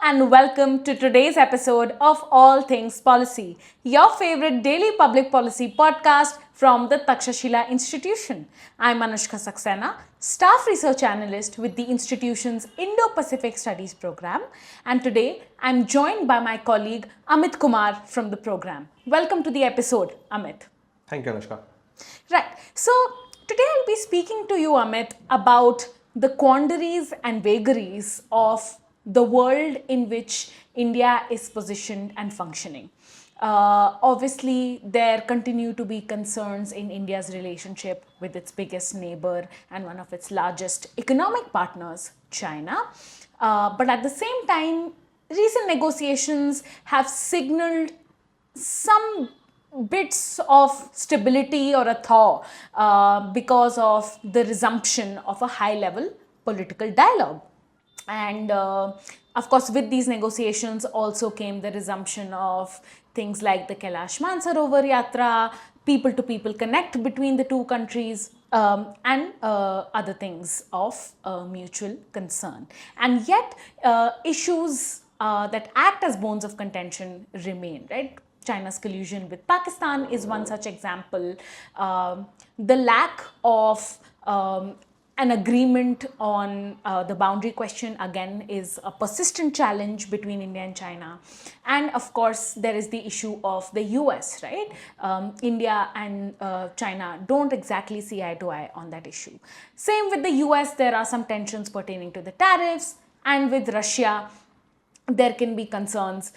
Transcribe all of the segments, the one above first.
and welcome to today's episode of All Things Policy, your favorite daily public policy podcast from the Takshashila Institution. I'm Anushka Saxena, staff research analyst with the institution's Indo-Pacific Studies program, and today I'm joined by my colleague Amit Kumar from the program. Welcome to the episode, Amit. Thank you, Anushka. Right. So today I'll be speaking to you, Amit, about the quandaries and vagaries of the world in which India is positioned and functioning. Obviously, there continue to be concerns in India's relationship with its biggest neighbor and one of its largest economic partners, China. But at the same time, recent negotiations have signaled some bits of stability or a thaw because of the resumption of a high level political dialogue. And of course, with these negotiations also came the resumption of things like the Kailash Mansarovar Yatra, people to people connect between the two countries, and other things of mutual concern. And yet, issues that act as bones of contention remain, right? China's collusion with Pakistan is one such example. The lack of an agreement on the boundary question, again, is a persistent challenge between India and China. And of course, there is the issue of the US, right? India and China don't exactly see eye to eye on that issue. Same with the US, there are some tensions pertaining to the tariffs, and with Russia, there can be concerns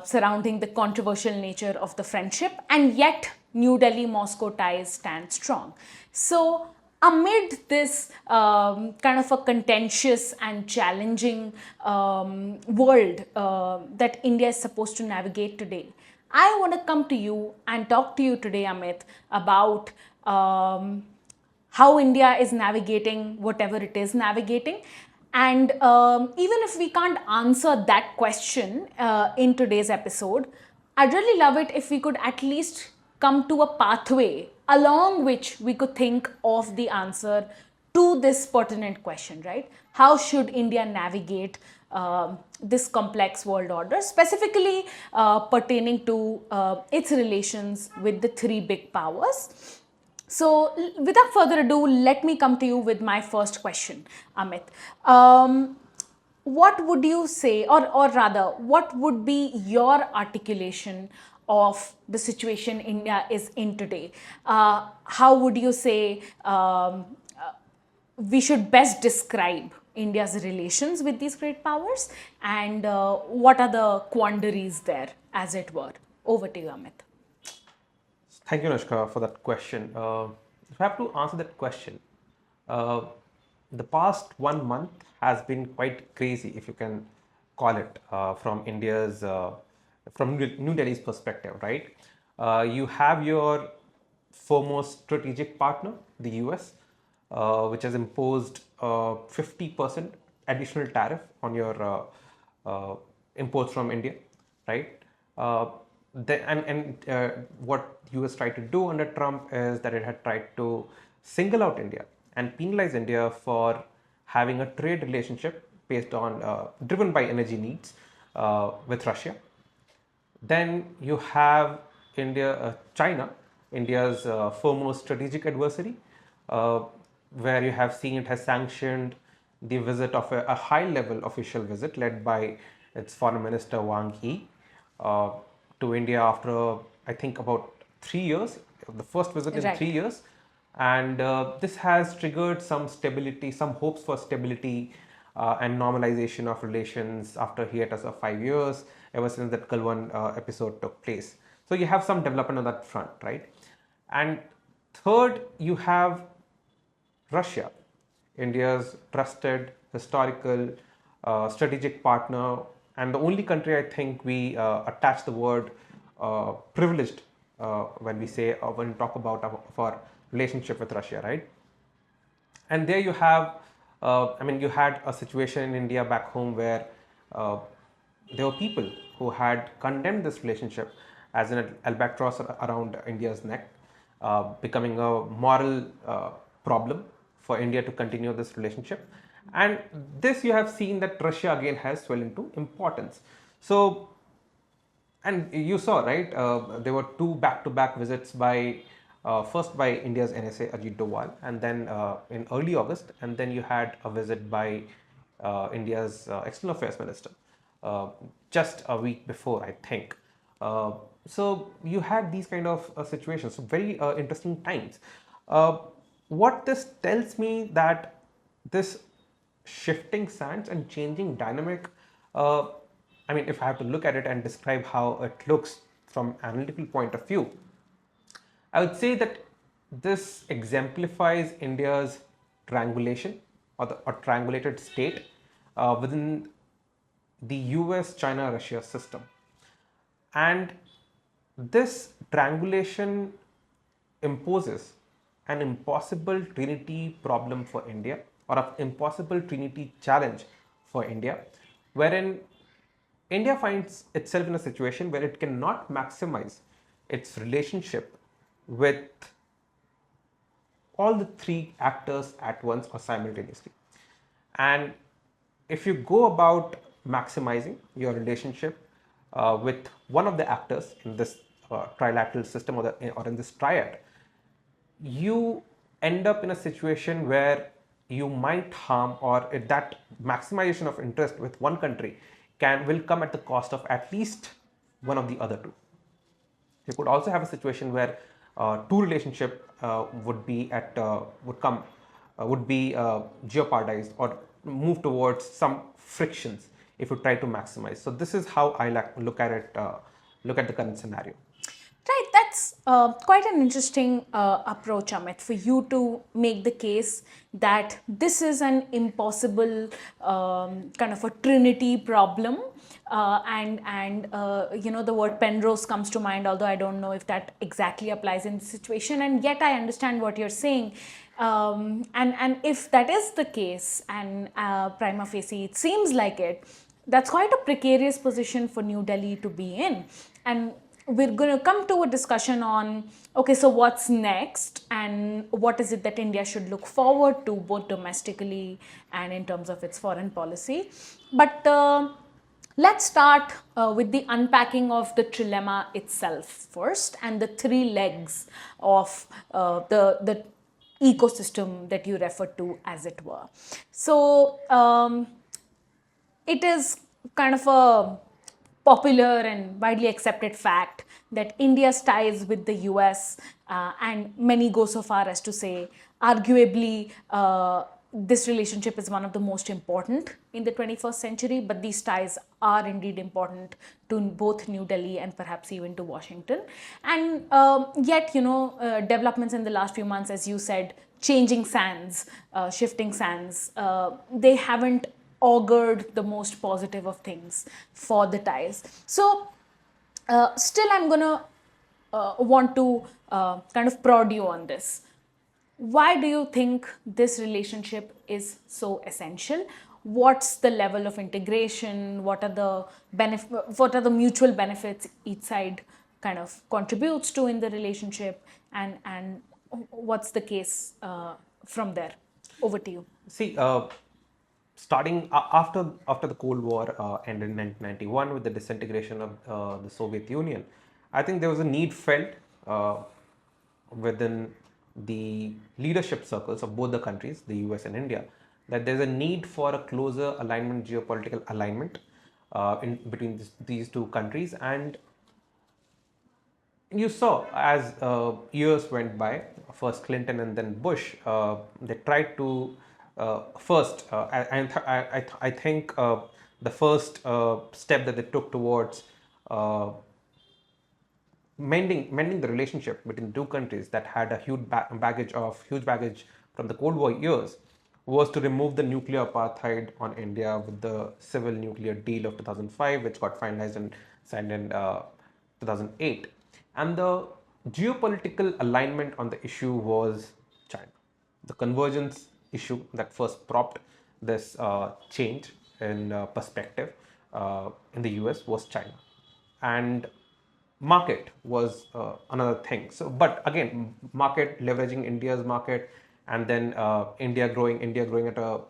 surrounding the controversial nature of the friendship, and yet New Delhi-Moscow ties stand strong. So amid this kind of a contentious and challenging world that India is supposed to navigate today, I want to come to you and talk to you today, Amit, about how India is navigating whatever it is navigating. And even if we can't answer that question in today's episode, I'd really love it if we could at least come to a pathway along which we could think of the answer to this pertinent question, right? How should India navigate this complex world order, specifically pertaining to its relations with the three big powers? So, without further ado, let me come to you with my first question, Amit. What would you say, or rather, what would be your articulation of the situation India is in today? How would you say we should best describe India's relations with these great powers, and what are the quandaries there, as it were? Over to you, Amit. Thank you, Anushka, for that question. If I have to answer that question, the past 1 month has been quite crazy, if you can call it, from from New Delhi's perspective, right? You have your foremost strategic partner, the US, which has imposed 50% additional tariff on your imports from India, right? What US tried to do under Trump is that it had tried to single out India and penalize India for having a trade relationship based on driven by energy needs with Russia. Then you have China, India's foremost strategic adversary, where you have seen it has sanctioned the visit of a high-level official visit led by its foreign minister Wang Yi to India after, I think, about 3 years, the first visit in 3 years. And this has triggered some stability, some hopes for stability and normalization of relations after hiatus of 5 years, ever since that Galwan episode took place. So you have some development on that front, right? And third, you have Russia, India's trusted, historical, strategic partner, and the only country I think we attach the word privileged when we talk about our relationship with Russia, right? And there you have, you had a situation in India back home where there were people who had condemned this relationship as an albatross around India's neck, becoming a moral problem for India to continue this relationship. And this you have seen that Russia again has swelled into importance. So, and you saw, right, there were two back-to-back visits by, first by India's NSA Ajit Doval, and then in early August, and then you had a visit by India's External Affairs Minister uh, just a week before, I think. Uh, so you had these kind of situations, so very interesting times. Uh, what this tells me that this shifting sands and changing dynamic, uh, I mean, if I have to look at it and describe how it looks from analytical point of view, I would say that this exemplifies India's triangulation, or triangulated state within the US China Russia system. And this triangulation imposes an impossible Trinity problem for India, or an impossible Trinity challenge for India, wherein India finds itself in a situation where it cannot maximize its relationship with all the three actors at once or simultaneously. And if you go about maximizing your relationship with one of the actors in this trilateral system, or in this triad, you end up in a situation where you might harm, or that maximization of interest with one country will come at the cost of at least one of the other two. You could also have a situation where two relationship would be jeopardized or move towards some frictions if you try to maximize. So this is how I look at it. Look at the current scenario. Right, that's quite an interesting approach, Amit, for you to make the case that this is an impossible kind of a Trinity problem. The word Penrose comes to mind, although I don't know if that exactly applies in this situation. And yet I understand what you're saying. And if that is the case, and prima facie it seems like it, that's quite a precarious position for New Delhi to be in. And we're going to come to a discussion on, okay, so what's next, and what is it that India should look forward to, both domestically and in terms of its foreign policy. But let's start with the unpacking of the trilemma itself first, and the three legs of the ecosystem that you referred to, as it were. So it is kind of a popular and widely accepted fact that India's ties with the US, and many go so far as to say, arguably, this relationship is one of the most important in the 21st century, but these ties are indeed important to both New Delhi and perhaps even to Washington. And yet, developments in the last few months, as you said, changing sands, shifting sands, they haven't augured the most positive of things for the ties. So still I'm going to want to kind of prod you on this. Why do you think this relationship is so essential? What's the level of integration? What are the mutual benefits each side kind of contributes to in the relationship? And what's the case from there? Over to you. See, starting after the Cold War ended in 1991 with the disintegration of the Soviet Union, I think there was a need felt within the leadership circles of both the countries, the US and India, that there's a need for a closer alignment, geopolitical alignment in between these two countries. And you saw, as years went by, first Clinton and then Bush, they tried to first, I think the first step that they took towards mending the relationship between the two countries that had a huge baggage from the Cold War years, was to remove the nuclear apartheid on India with the civil nuclear deal of 2005, which got finalized and signed in 2008. And the geopolitical alignment on the issue was China. The convergence issue that first propped this change in perspective in the US was China. And market was another thing. So, but again, market, leveraging India's market, and then India growing at a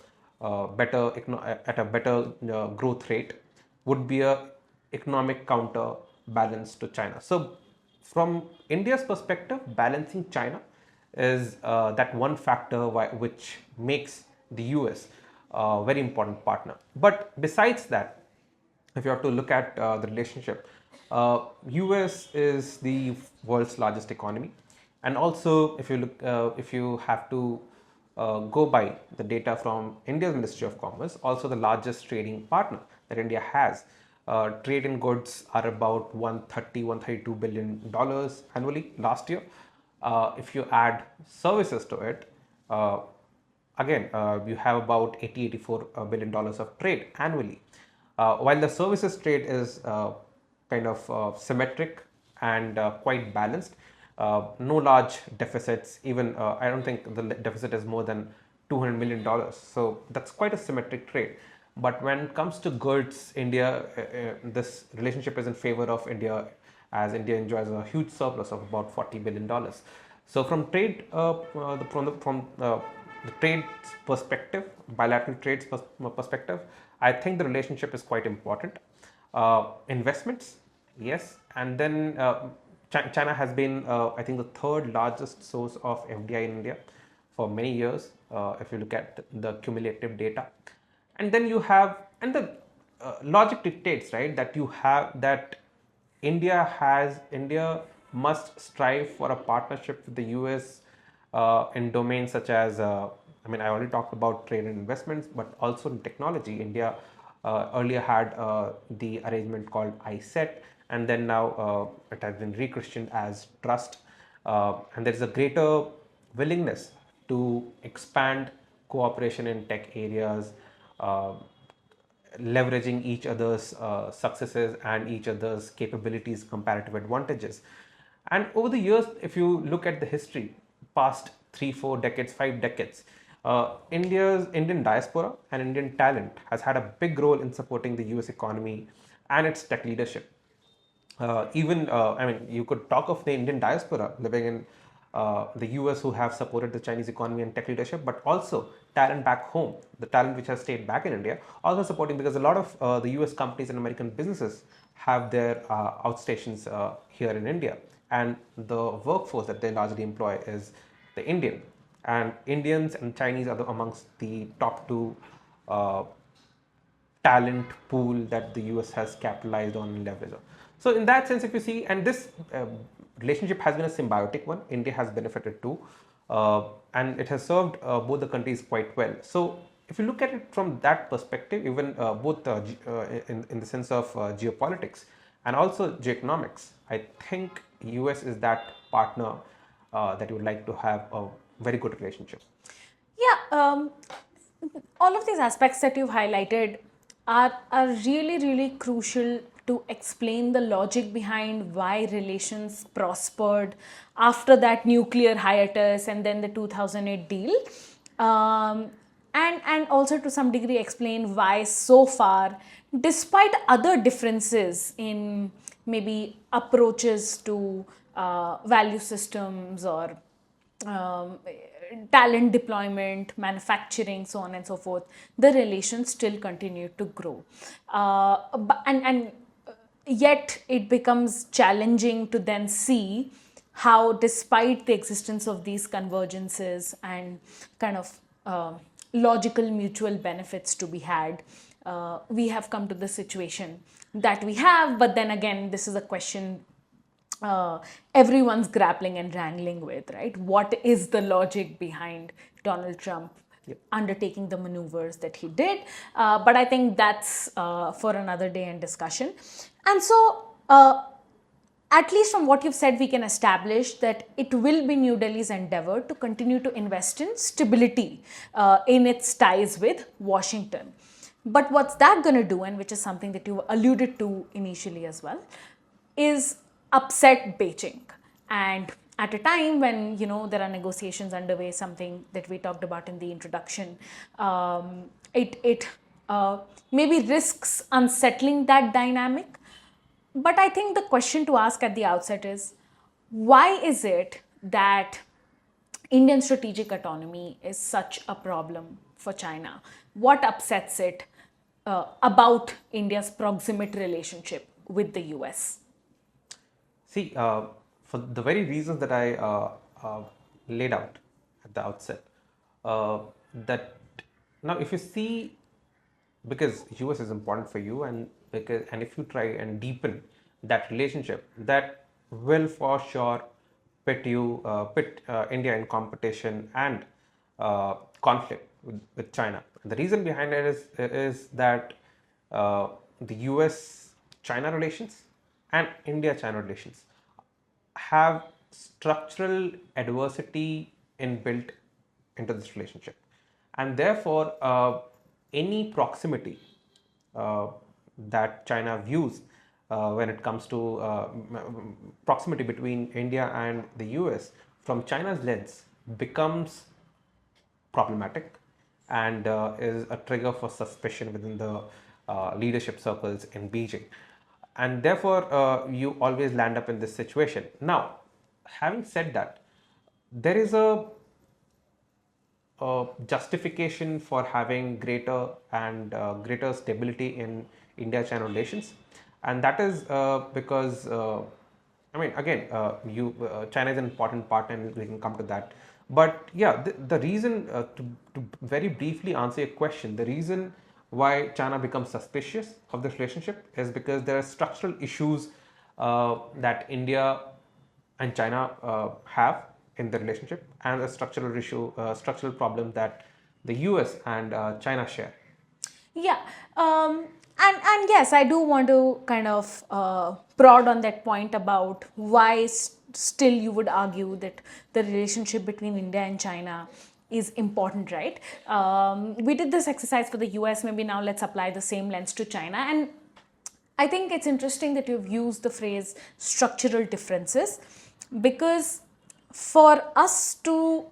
at a better growth rate would be a economic counterbalance to China. So from India's perspective, balancing China is that one factor which makes the US a very important partner. But besides that, if you have to look at the relationship, US is the world's largest economy, and also if you have to go by the data from India's Ministry of Commerce, also the largest trading partner that India has. Trade in goods are about 132 billion dollars annually last year. If you add services to it, again, you have about 84 billion dollars of trade annually. While the services trade is kind of symmetric and quite balanced, no large deficits. Even I don't think the deficit is more than $200 million. So that's quite a symmetric trade. But when it comes to goods, India, this relationship is in favor of India, as India enjoys a huge surplus of about $40 billion. So from trade, from the trade perspective, bilateral trade perspective, I think the relationship is quite important. Investments, yes, and then China has been, I think, the third largest source of FDI in India for many years, if you look at the cumulative data. And then you have, and the logic dictates, right, that you have that India must strive for a partnership with the US in domains such as, I mean, I already talked about trade and investments, but also in technology. India earlier had the arrangement called ISET, and then now it has been rechristened as Trust. And there is a greater willingness to expand cooperation in tech areas, leveraging each other's successes and each other's capabilities, comparative advantages. And over the years, if you look at the history, past 3, 4 decades, 5 decades, Indian diaspora and Indian talent has had a big role in supporting the US economy and its tech leadership. I mean, you could talk of the Indian diaspora living in the US who have supported the Chinese economy and tech leadership, but also talent back home, the talent which has stayed back in India, also supporting, because a lot of the US companies and American businesses have their outstations here in India, and the workforce that they largely employ is the Indian. And Indians and Chinese are amongst the top two talent pool that the US has capitalized on and leveraged on. So in that sense, if you see, and this relationship has been a symbiotic one, India has benefited too, and it has served both the countries quite well. So if you look at it from that perspective, even both in the sense of geopolitics and also geoeconomics, I think US is that partner that you would like to have a very good relationship. Yeah, all of these aspects that you've highlighted are really, really crucial to explain the logic behind why relations prospered after that nuclear hiatus and then the 2008 deal. And also to some degree explain why so far, despite other differences in maybe approaches to value systems or talent deployment, manufacturing, so on and so forth, the relations still continue to grow. And yet it becomes challenging to then see how, despite the existence of these convergences and kind of logical mutual benefits to be had, we have come to the situation that we have. But then again, this is a question everyone's grappling and wrangling with, right? What is the logic behind Donald Trump undertaking the maneuvers that he did? But I think that's for another day and discussion. And so, at least from what you've said, we can establish that it will be New Delhi's endeavor to continue to invest in stability in its ties with Washington. But what's that going to do, and which is something that you alluded to initially as well, is upset Beijing. And at a time when, you know, there are negotiations underway, something that we talked about in the introduction, it maybe risks unsettling that dynamic. But I think the question to ask at the outset is, why is it that Indian strategic autonomy is such a problem for China? What upsets it about India's proximate relationship with the US? See, for the very reasons that I laid out at the outset, uh, that now if you see, because US is important for you, and if you try and deepen that relationship, that will for sure pit India in competition and conflict with China. The reason behind it is that the US China relations and India China relations have structural adversity inbuilt into this relationship, and therefore any proximity uh, that China views when it comes to proximity between India and the US from China's lens becomes problematic and is a trigger for suspicion within the leadership circles in Beijing. And therefore, you always land up in this situation. Now, having said that, there is a justification for having greater stability in India-China relations, and that is because I mean, again, China is an important partner, and we can come to that. But yeah, the reason to very briefly answer your question, the reason why China becomes suspicious of this relationship is because there are structural issues that India and China have in the relationship, and a structural problem that the US and China share. Yeah, and yes, I do want to kind of prod on that point about why still you would argue that the relationship between India and China is important, right? We did this exercise for the US, maybe now let's apply the same lens to China. And I think it's interesting that you've used the phrase structural differences, because for us to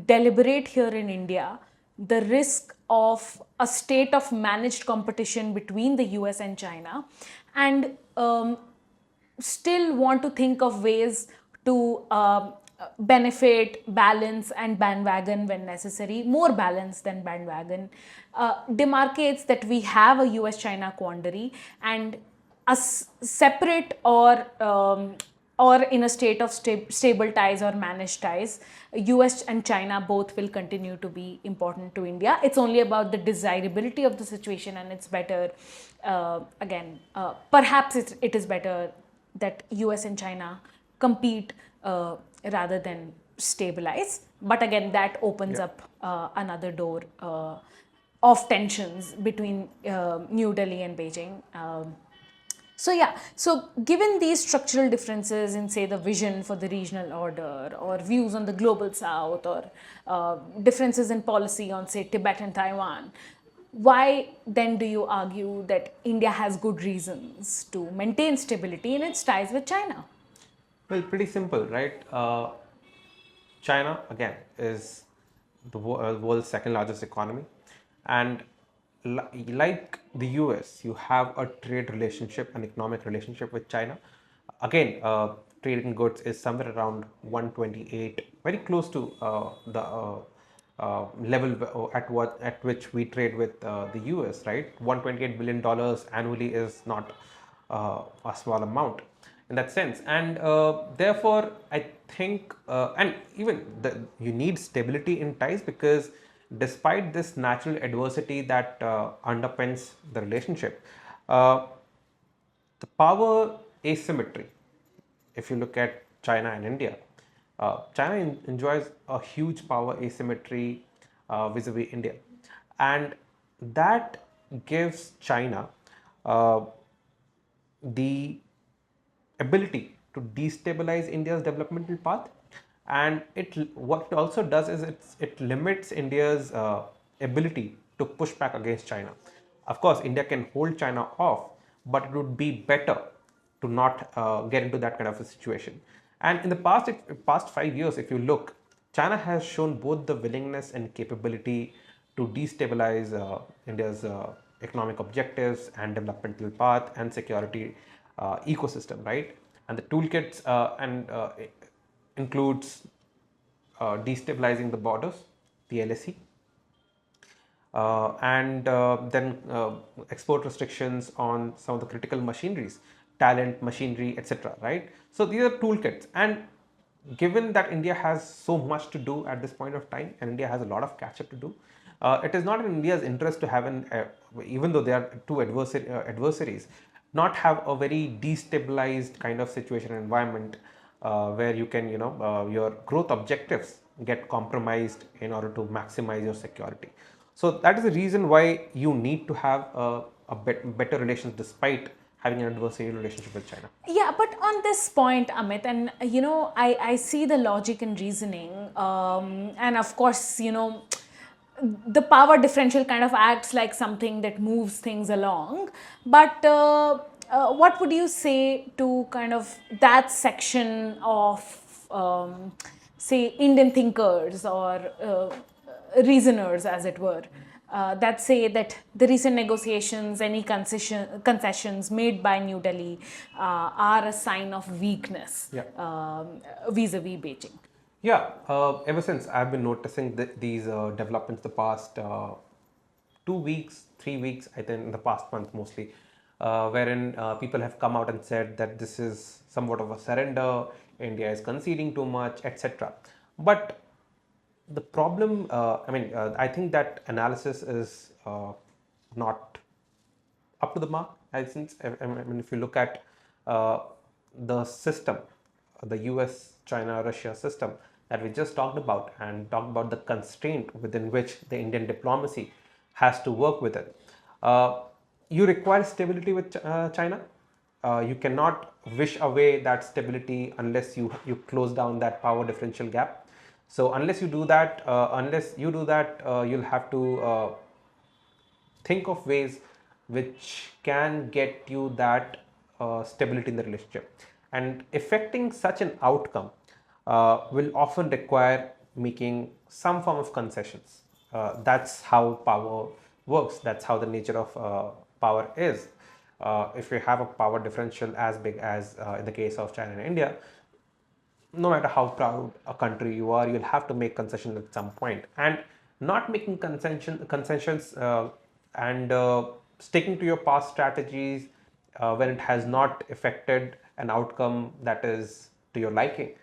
deliberate here in India, the risk of a state of managed competition between the US and China, and still want to think of ways to benefit, balance, and bandwagon when necessary, more balance than bandwagon, demarcates that we have a US China quandary, and a separate or in a state of stable ties or managed ties, US and China both will continue to be important to India. It's only about the desirability of the situation, and it's better, perhaps it is better that US and China compete rather than stabilize. But again, that opens up another door of tensions between New Delhi and Beijing. So yeah, so given these structural differences in, say, the vision for the regional order, or views on the global south, or differences in policy on, say, Tibet and Taiwan, why then do you argue that India has good reasons to maintain stability in its ties with China? Well, pretty simple, right? China, again, is the world's second largest economy. And like the US, you have a trade relationship, an economic relationship with China. Again, trade in goods is somewhere around 128, very close to level at which we trade with the US, right? $128 billion annually is not a small amount in that sense, and therefore I think, and even you need stability in ties, because despite this natural adversity that underpins the relationship, uh, the power asymmetry, if you look at China and India, China enjoys a huge power asymmetry vis-a-vis India, and that gives China uh, the ability to destabilize India's developmental path, and what it also does is it limits India's ability to push back against China. Of course, India can hold China off, but it would be better to not get into that kind of a situation. And in the past 5 years, if you look, China has shown both the willingness and capability to destabilize India's economic objectives and developmental path and security ecosystem, right? And the toolkits includes destabilizing the borders, the LSE, and then export restrictions on some of the critical machineries, talent, machinery, etc. Right? So these are toolkits, and given that India has so much to do at this point of time, and India has a lot of catch up to do, it is not in India's interest to have even though they are two adversaries, not have a very destabilized kind of situation and environment where you can, your growth objectives get compromised in order to maximize your security. So that is the reason why you need to have better relations despite having an adversarial relationship with China. Yeah, but on this point, Amit, and I see the logic and reasoning, and of course, the power differential kind of acts like something that moves things along. But what would you say to kind of that section of, say, Indian thinkers or reasoners, as it were, that say that the recent negotiations, any concessions made by New Delhi are a sign of weakness Yeah. vis-a-vis Beijing? Yeah, ever since I've been noticing these developments the past 2 weeks, 3 weeks, I think in the past month mostly, wherein people have come out and said that this is somewhat of a surrender, India is conceding too much, etc. But the problem, I think that analysis is not up to the mark. I mean, if you look at the system, the US, China, Russia system that we just talked about, and talked about the constraint within which the Indian diplomacy has to work with it. You require stability with China. You cannot wish away that stability unless you close down that power differential gap. So unless you do that, you'll have to think of ways which can get you that stability in the relationship. And effecting such an outcome will often require making some form of concessions. That's how power works, that's how the nature of power is. If you have a power differential as big as in the case of China and India, no matter how proud a country you are, you'll have to make concessions at some point. And not making concessions and sticking to your past strategies when it has not affected an outcome that is to your liking.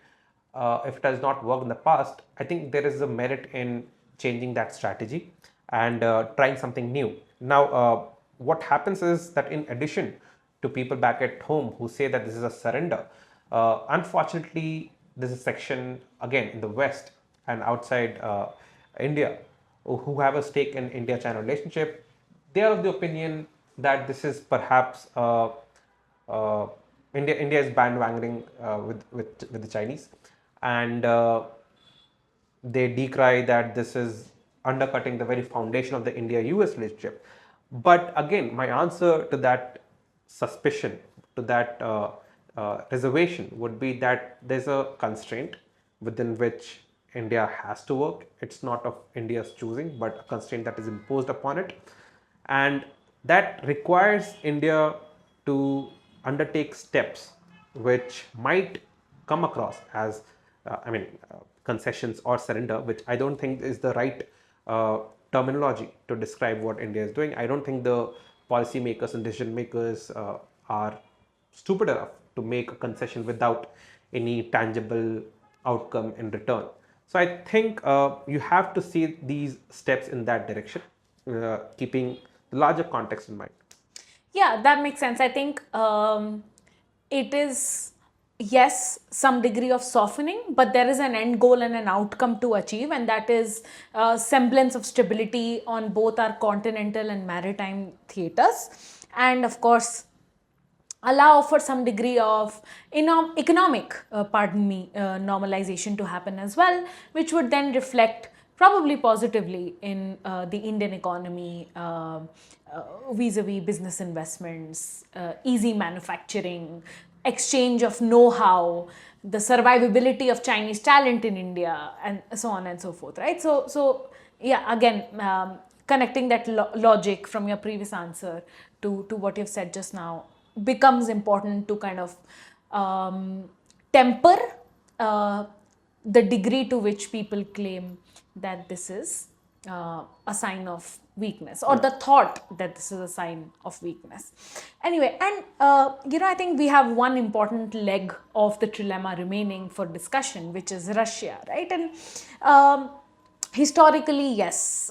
If it has not worked in the past, I think there is a merit in changing that strategy and trying something new. Now, what happens is that in addition to people back at home who say that this is a surrender, unfortunately, there's a section again in the West and outside India who have a stake in India-China relationship. They are of the opinion that this is perhaps uh, India is bandwagoning with the Chinese, and they decry that this is undercutting the very foundation of the India-US relationship. But again, my answer to that suspicion, to that reservation, would be that there's a constraint within which India has to work. It's not of India's choosing, but a constraint that is imposed upon it. And that requires India to undertake steps which might come across as, concessions or surrender, which I don't think is the right terminology to describe what India is doing. I don't think the policymakers and decision makers are stupid enough to make a concession without any tangible outcome in return. So I think you have to see these steps in that direction, keeping the larger context in mind. Yeah, that makes sense. I think it is, yes, some degree of softening, but there is an end goal and an outcome to achieve, and that is semblance of stability on both our continental and maritime theaters. And of course, allow for some degree of economic, normalization to happen as well, which would then reflect probably positively in the Indian economy vis-a-vis business investments, easy manufacturing, exchange of know-how, the survivability of Chinese talent in India, and so on and so forth, right? So yeah, again, connecting that logic from your previous answer to what you've said just now becomes important to kind of temper the degree to which people claim that this is a sign of weakness, or the thought that this is a sign of weakness. Anyway, and I think we have one important leg of the trilemma remaining for discussion, which is Russia, right? And historically, yes,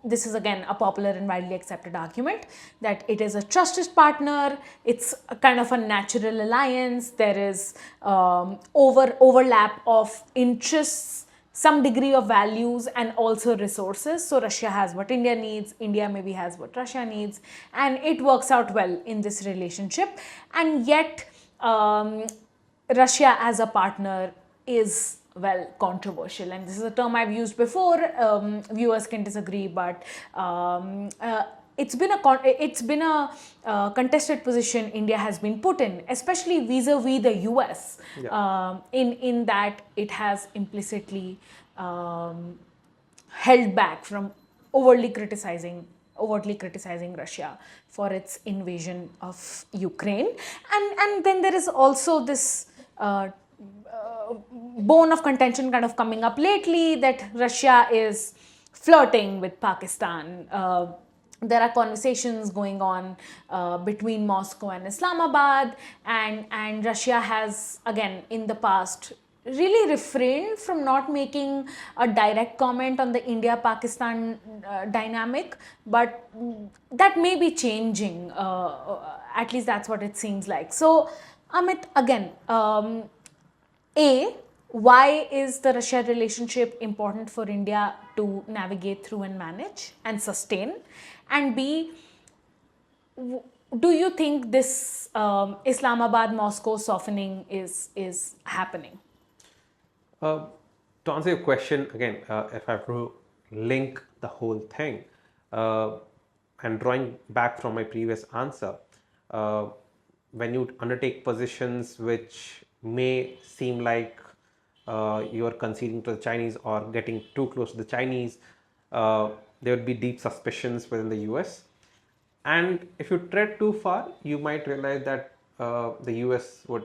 this is again a popular and widely accepted argument that it is a trusted partner, it's a kind of a natural alliance, there is overlap of interests, some degree of values, and also resources. So Russia has what India needs, India maybe has what Russia needs, and it works out well in this relationship. And yet, Russia as a partner is, well, controversial, and this is a term I've used before. Viewers can disagree, but it's been a contested position India has been put in, especially vis-a-vis the US, in that it has implicitly held back from overtly criticizing Russia for its invasion of Ukraine. And then there is also this bone of contention kind of coming up lately, that Russia is flirting with Pakistan. There are conversations going on between Moscow and Islamabad, and Russia has, again, in the past, really refrained from not making a direct comment on the India-Pakistan dynamic, but that may be changing. At least that's what it seems like. So, Amit, again, why is the Russia relationship important for India to navigate through and manage and sustain? And B, do you think this Islamabad-Moscow softening is happening? To answer your question, again, if I have to link the whole thing, and drawing back from my previous answer, when you undertake positions which may seem like you are conceding to the Chinese or getting too close to the Chinese, there would be deep suspicions within the US. And if you tread too far, you might realize that the US would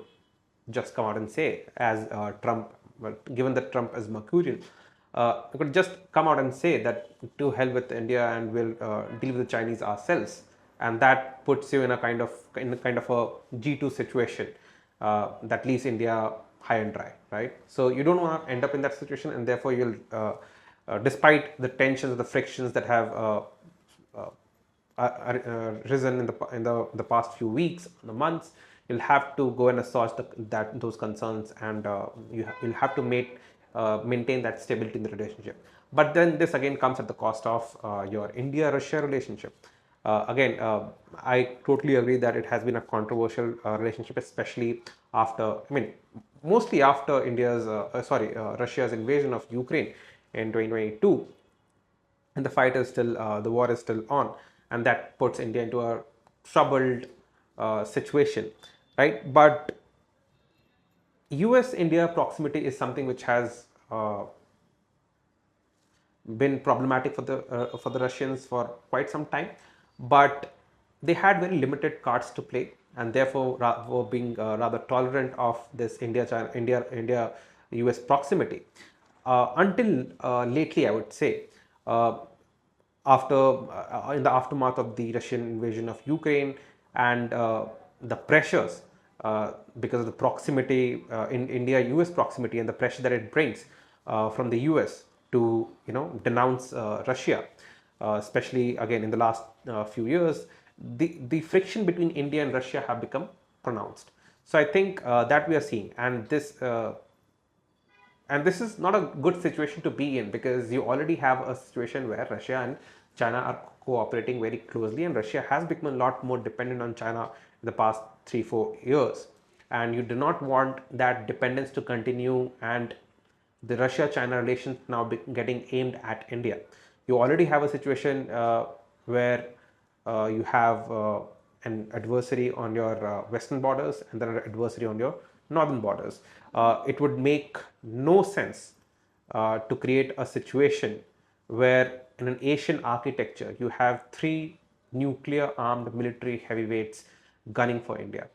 just come out and say, as Trump, well, given that Trump is Mercurial, it could just come out and say that to hell with India and we'll deal with the Chinese ourselves, and that puts you in a kind of a G2 situation that leaves India high and dry, right? So you don't want to end up in that situation, and therefore you'll, despite the tensions, the frictions that have risen in the past few weeks, the months, you'll have to go and assuage those concerns, and you'll have to maintain that stability in the relationship. But then this again comes at the cost of your India-Russia relationship. Again, I totally agree that it has been a controversial relationship, especially after, mostly after Russia's invasion of Ukraine in 2022, and the war is still on, and that puts India into a troubled situation, right? But US-India proximity is something which has been problematic for the Russians for quite some time, but they had very limited cards to play, and therefore were being rather tolerant of this India-US proximity until lately, I would say. After In the aftermath of the Russian invasion of Ukraine, and the pressures because of the proximity in India-US proximity, and the pressure that it brings from the US to denounce Russia, especially again in the last few years, the friction between India and Russia have become pronounced. So I think that we are seeing, and this is not a good situation to be in, because you already have a situation where Russia and China are cooperating very closely, and Russia has become a lot more dependent on China in the past 3-4 years, and you do not want that dependence to continue, and the Russia-China relations now getting aimed at India. You already have a situation where you have an adversary on your western borders, and then an adversary on your northern borders. It would make no sense to create a situation where in an Asian architecture you have 3 nuclear armed military heavyweights gunning for India.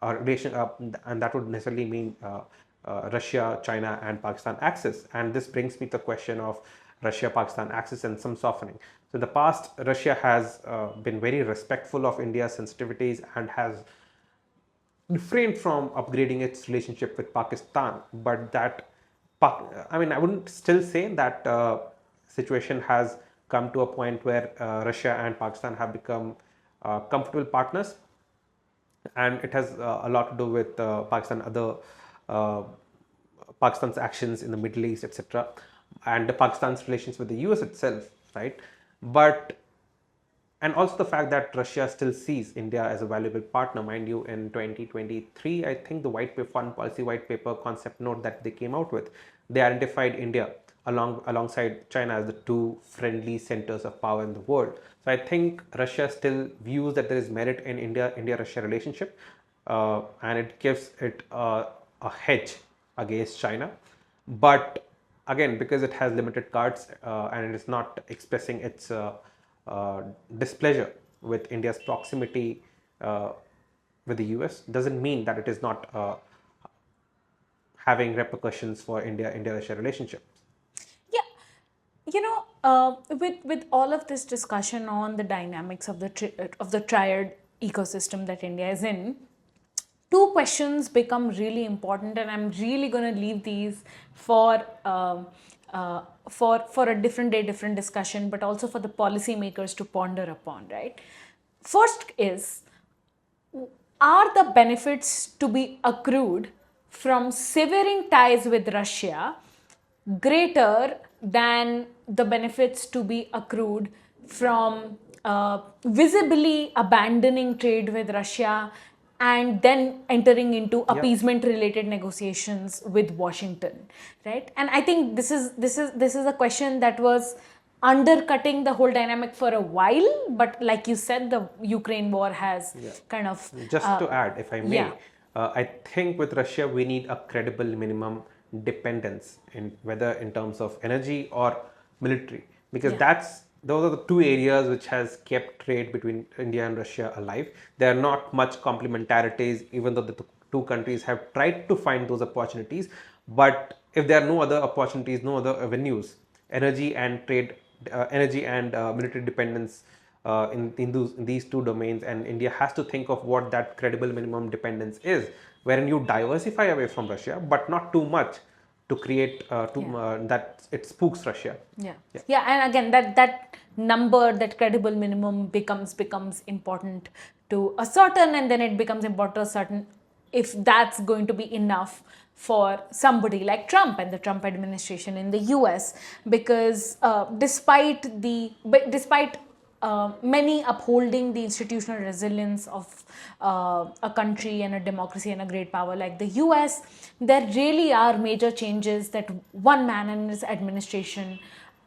And that would necessarily mean Russia, China, and Pakistan axis. And this brings me to the question of Russia-Pakistan axis and some softening. So in the past, Russia has been very respectful of India's sensitivities and has refrained from upgrading its relationship with Pakistan. But I mean, I wouldn't still say that situation has come to a point where Russia and Pakistan have become comfortable partners, and it has a lot to do with uh, Pakistan's actions in the Middle East, etc., and Pakistan's relations with the US itself, right? But and also the fact that Russia still sees India as a valuable partner. Mind you, in 2023, I think the foreign policy white paper concept note that they came out with, they identified India alongside China as the two friendly centers of power in the world. So I think Russia still views that there is merit in India-Russia relationship, and it gives it a hedge against China. But again, because it has limited cards and it is not expressing its displeasure with India's proximity with the US, doesn't mean that it is not having repercussions for India-Russia relationship. Yeah, with all of this discussion on the dynamics of the triad ecosystem that India is in, two questions become really important, and I'm really going to leave these for for a different day, different discussion, but also for the policymakers to ponder upon. Right. First is, are the benefits to be accrued from severing ties with Russia greater than the benefits to be accrued from visibly abandoning trade with Russia and then entering into appeasement related negotiations with Washington, right? And I think this is a question that was undercutting the whole dynamic for a while, but like you said, the Ukraine war has kind of Just to add, if I may, yeah. I think with Russia we need a credible minimum dependence, in whether in terms of energy or military, because those are the two areas which has kept trade between India and Russia alive. There are not much complementarities, even though the two countries have tried to find those opportunities. But if there are no other opportunities, no other avenues, energy and military dependence in these two domains, and India has to think of what that credible minimum dependence is, wherein you diversify away from Russia, but not too much to create that it spooks Russia. Yeah, and again, that number, that credible minimum becomes important to a certain, and then it becomes important to a certain, if that's going to be enough for somebody like Trump and the Trump administration in the US, because despite many upholding the institutional resilience of a country and a democracy and a great power like the US, there really are major changes that one man and his administration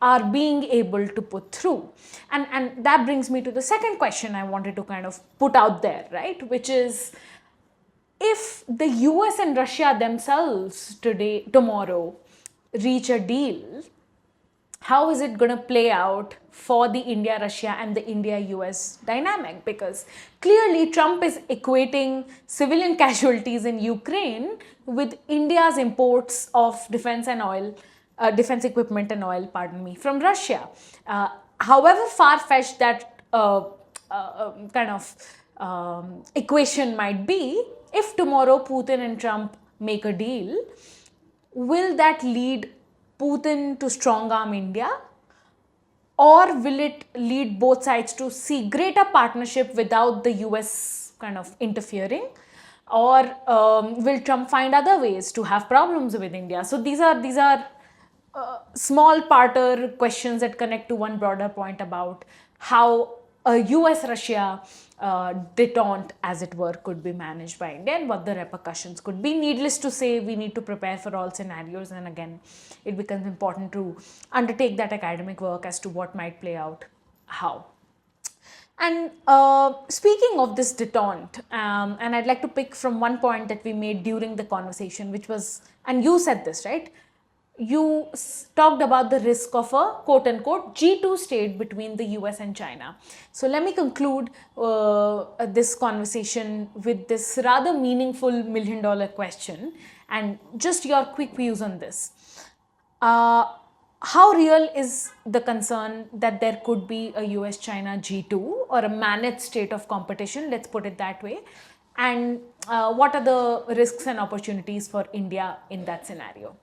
are being able to put through. And that brings me to the second question I wanted to kind of put out there, right? Which is, if the US and Russia themselves tomorrow reach a deal, how is it going to play out for the India Russia and the India US dynamic? Because clearly Trump is equating civilian casualties in Ukraine with India's imports of defense equipment and oil, from Russia. However far-fetched that kind of equation might be, if tomorrow Putin and Trump make a deal, will that lead Putin to strong arm India, or will it lead both sides to see greater partnership without the US kind of interfering, or will Trump find other ways to have problems with India? So these are small parter questions that connect to one broader point about how a US-Russia detente, as it were, could be managed by India and what the repercussions could be. Needless to say, we need to prepare for all scenarios, and again, it becomes important to undertake that academic work as to what might play out how. And speaking of this detente, and I'd like to pick from one point that we made during the conversation, which was, and you said this, right? You talked about the risk of a quote unquote G2 state between the US and China. So let me conclude this conversation with this rather meaningful $1 million question, and just your quick views on this. how real is the concern that there could be a US China G2 or a managed state of competition, let's put it that way? And what are the risks and opportunities for India in that scenario?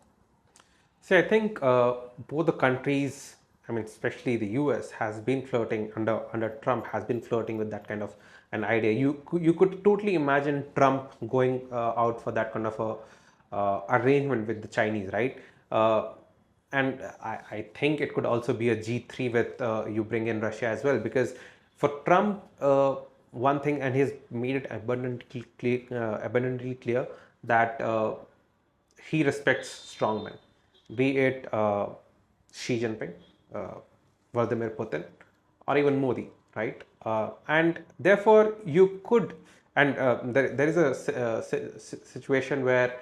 See, I think both the countries, I mean, especially the US, has been flirting under Trump, has been flirting with that kind of an idea. You could totally imagine Trump going out for that kind of a arrangement with the Chinese, right? And I think it could also be a G3 with you bring in Russia as well, because for Trump, one thing, and he's made it abundantly clear that he respects strongmen, be it Xi Jinping, uh, Vladimir Putin, or even Modi, right? And therefore, you could, and there is a situation where,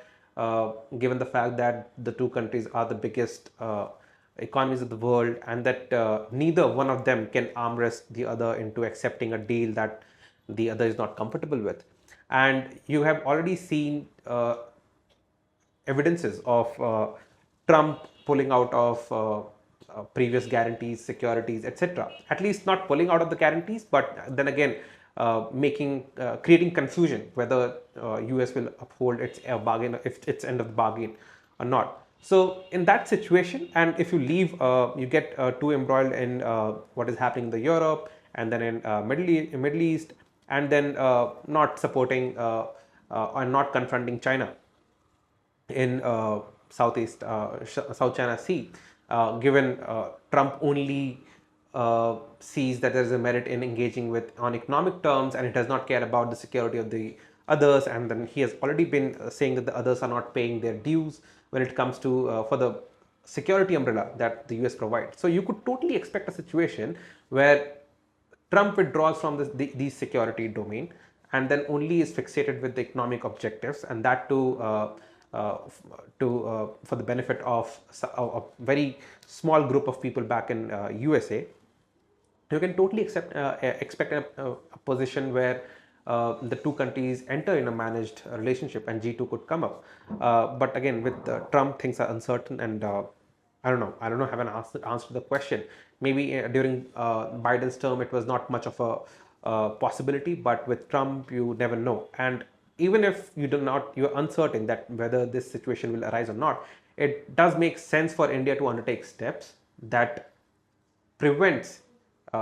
given the fact that the two countries are the biggest economies of the world, and that neither one of them can arm wrest the other into accepting a deal that the other is not comfortable with. And you have already seen evidences of Trump pulling out of previous guarantees, securities, etc. At least not pulling out of the guarantees, but then again, creating confusion whether US will uphold its bargain, if its end of the bargain or not. So in that situation, and if you leave, you get too embroiled in what is happening in the Europe, and then in Middle East, and then not supporting or not confronting China in South China Sea, given Trump only sees that there is a merit in engaging with on economic terms, and it does not care about the security of the others. And then he has already been saying that the others are not paying their dues when it comes to for the security umbrella that the US provides. So you could totally expect a situation where Trump withdraws from these security domain, and then only is fixated with the economic objectives, and that too for the benefit of a very small group of people back in USA. You can totally expect a position where the two countries enter in a managed relationship, and G2 could come up. But again, with Trump, things are uncertain, and I don't know. I don't know. Have an answer to the question. Maybe during Biden's term, it was not much of a possibility, but with Trump, you never know. And even if you're uncertain that whether this situation will arise or not, it does make sense for India to undertake steps that prevents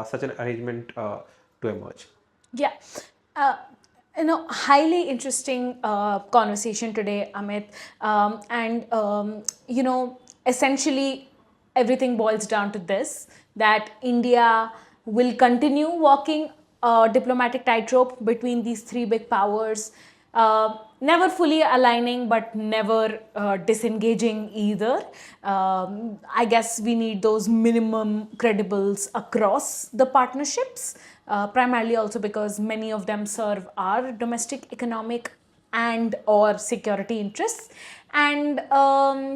such an arrangement to emerge. Yeah. Uh, highly interesting conversation today, Amit. Essentially, everything boils down to this, that India will continue walking a diplomatic tightrope between these three big powers, never fully aligning, but never disengaging either. I guess we need those minimum credibles across the partnerships, primarily also because many of them serve our domestic economic and or security interests. And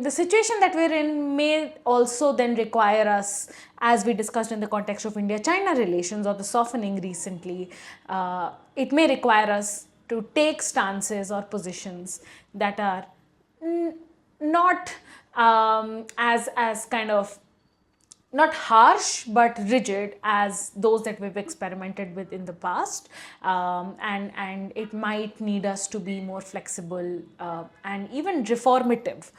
the situation that we're in may also then require us, as we discussed in the context of India-China relations or the softening recently, it may require us to take stances or positions that are not as kind of not harsh but rigid as those that we've experimented with in the past, and it might need us to be more flexible and even reformative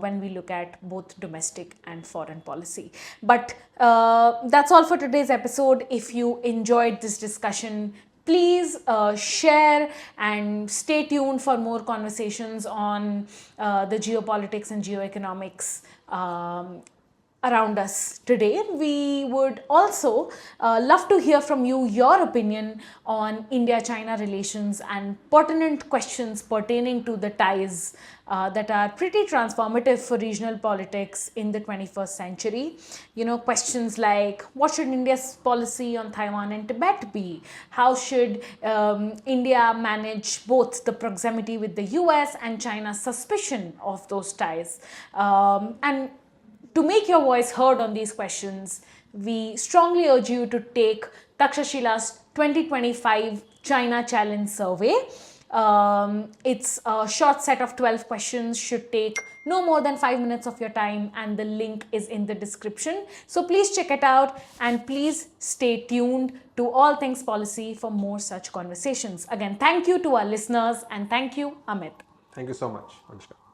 when we look at both domestic and foreign policy. But that's all for today's episode. If you enjoyed this discussion, please share and stay tuned for more conversations on the geopolitics and geoeconomics around us today. We would also love to hear from you your opinion on India-China relations and pertinent questions pertaining to the ties that are pretty transformative for regional politics in the 21st century. Questions like, what should India's policy on Taiwan and Tibet be? How should India manage both the proximity with the US and China's suspicion of those ties? And to make your voice heard on these questions, we strongly urge you to take Takshashila's 2025 China Challenge Survey. It's a short set of 12 questions, should take no more than 5 minutes of your time, and the link is in the description. So please check it out, and please stay tuned to All Things Policy for more such conversations. Again, thank you to our listeners, and thank you, Amit. Thank you so much, Anushka.